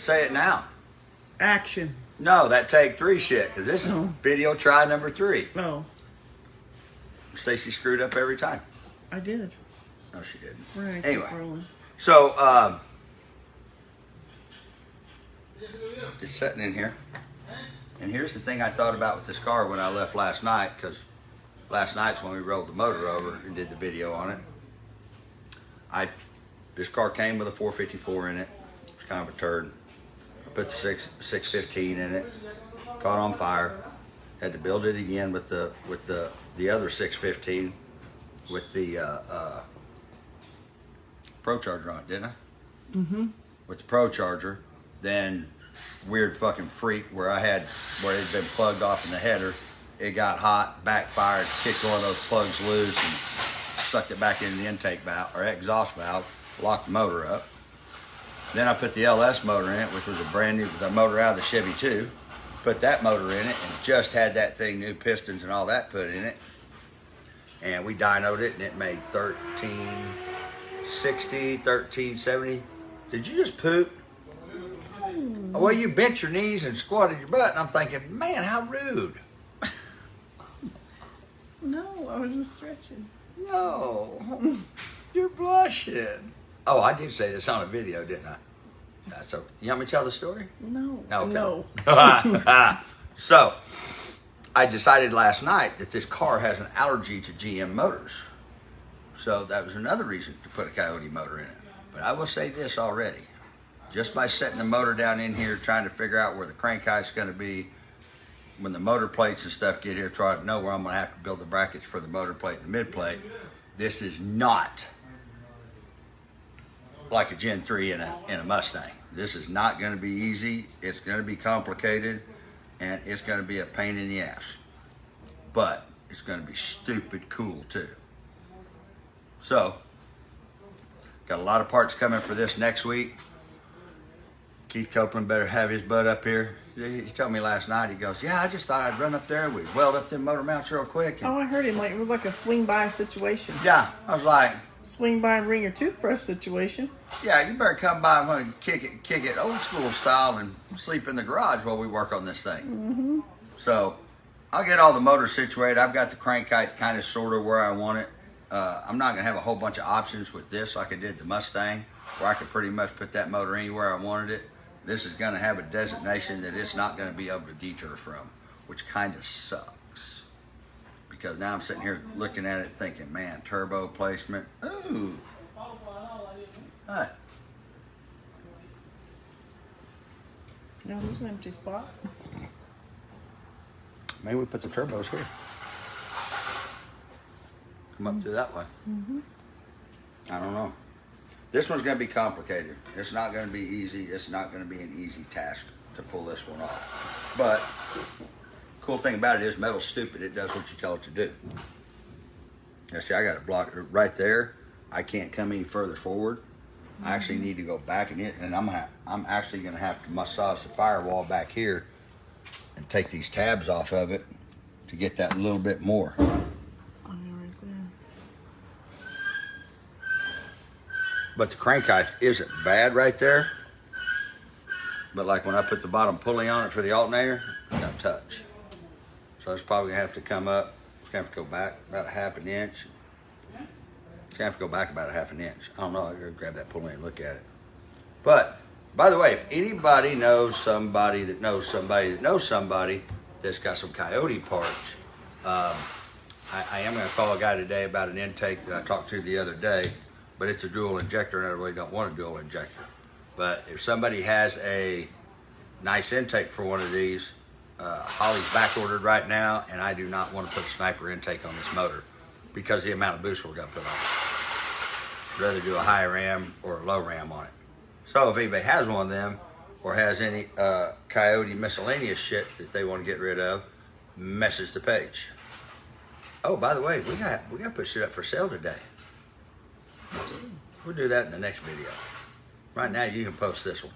Say it now. Action. No, that take 3 shit, because this is video try number 3. Oh, Stacy screwed up every time. I did. No, she didn't. We're gonna keep Anyway, rolling. so it's sitting in here. And here's the thing I thought about with this car when I left last night, because last night's when we rolled the motor over and did the video on it. This car came with a 454 in it. It's kind of a turd. I put the 615 in it. Caught on fire. Had to build it again with the other 615 with the Pro Charger on it, didn't I? Mm-hmm. With the Pro Charger. Then weird fucking freak where it had been plugged off in the header. It got hot, backfired, kicked one of those plugs loose and sucked it back into the intake valve or exhaust valve, locked the motor up. Then I put the LS motor in it, which was a brand new motor out of the Chevy 2. Put that motor in it and just had that thing, new pistons and all that put in it. And we dynoed it and it made 1360, 1370. Did you just poop? Well, you bent your knees and squatted your butt, and I'm thinking, man, how rude. No, I was just stretching. No, you're blushing. Oh, I did say this on a video, didn't I? That's okay. You want me to tell the story? No. Okay. No. So, I decided last night that this car has an allergy to GM motors. So that was another reason to put a Coyote motor in it. But I will say this already. Just by setting the motor down in here, trying to figure out where the crank height's going to be, when the motor plates and stuff get here, try to know where I'm going to have to build the brackets for the motor plate and the mid plate. This is not like a Gen 3 in a Mustang. This is not going to be easy. It's going to be complicated, and it's going to be a pain in the ass. But it's going to be stupid cool too. So, got a lot of parts coming for this next week. Keith Copeland better have his butt up here. He told me last night, he goes, yeah, I just thought I'd run up there and we'd weld up them motor mounts real quick. And Oh, I heard him. Like it was like a swing by situation. yeah, I was like, Swing by and bring your toothbrush situation. yeah, you better come by and want to kick it old school style and sleep in the garage while we work on this thing. Mm-hmm. So I'll get all the motors situated. I've got the crank height kind of sort of where I want it. I'm not going to have a whole bunch of options with this like I did the Mustang, where I could pretty much put that motor anywhere I wanted it. This is going to have a designation that it's not going to be able to detour from, which kind of sucks. Because now I'm sitting here looking at it thinking, man, turbo placement. Ooh. Hi. No, there's an empty spot. Maybe we put the turbos here. Come up through that way. Mm-hmm. I don't know. This one's going to be complicated. It's not going to be easy. It's not going to be an easy task to pull this one off. But cool thing about it is metal's stupid. It does what you tell it to do. Now see, I got it blocked right there. I can't come any further forward. I actually need to go back in it, and I'm actually going to have to massage the firewall back here and take these tabs off of it to get that little bit more. But the crank height isn't bad right there. But like when I put the bottom pulley on it for the alternator, it's gonna touch. So it's probably gonna have to come up. It's gonna have to go back about a half an inch. It's gonna have to go back about a half an inch. I don't know, I gotta grab that pulley and look at it. But, by the way, if anybody knows somebody that knows somebody that knows somebody that's got some Coyote parts, I am gonna call a guy today about an intake that I talked to the other day. But it's a dual injector, and I really don't want a dual injector. But if somebody has a nice intake for one of these, Holly's back ordered right now, and I do not want to put a sniper intake on this motor because of the amount of boost we're going to put on it. I'd rather do a high ram or a low ram on it. So if anybody has one of them or has any Coyote miscellaneous shit that they want to get rid of, message the page. Oh, by the way, we got to put shit up for sale today. We'll do that in the next video. Right now, you can post this one.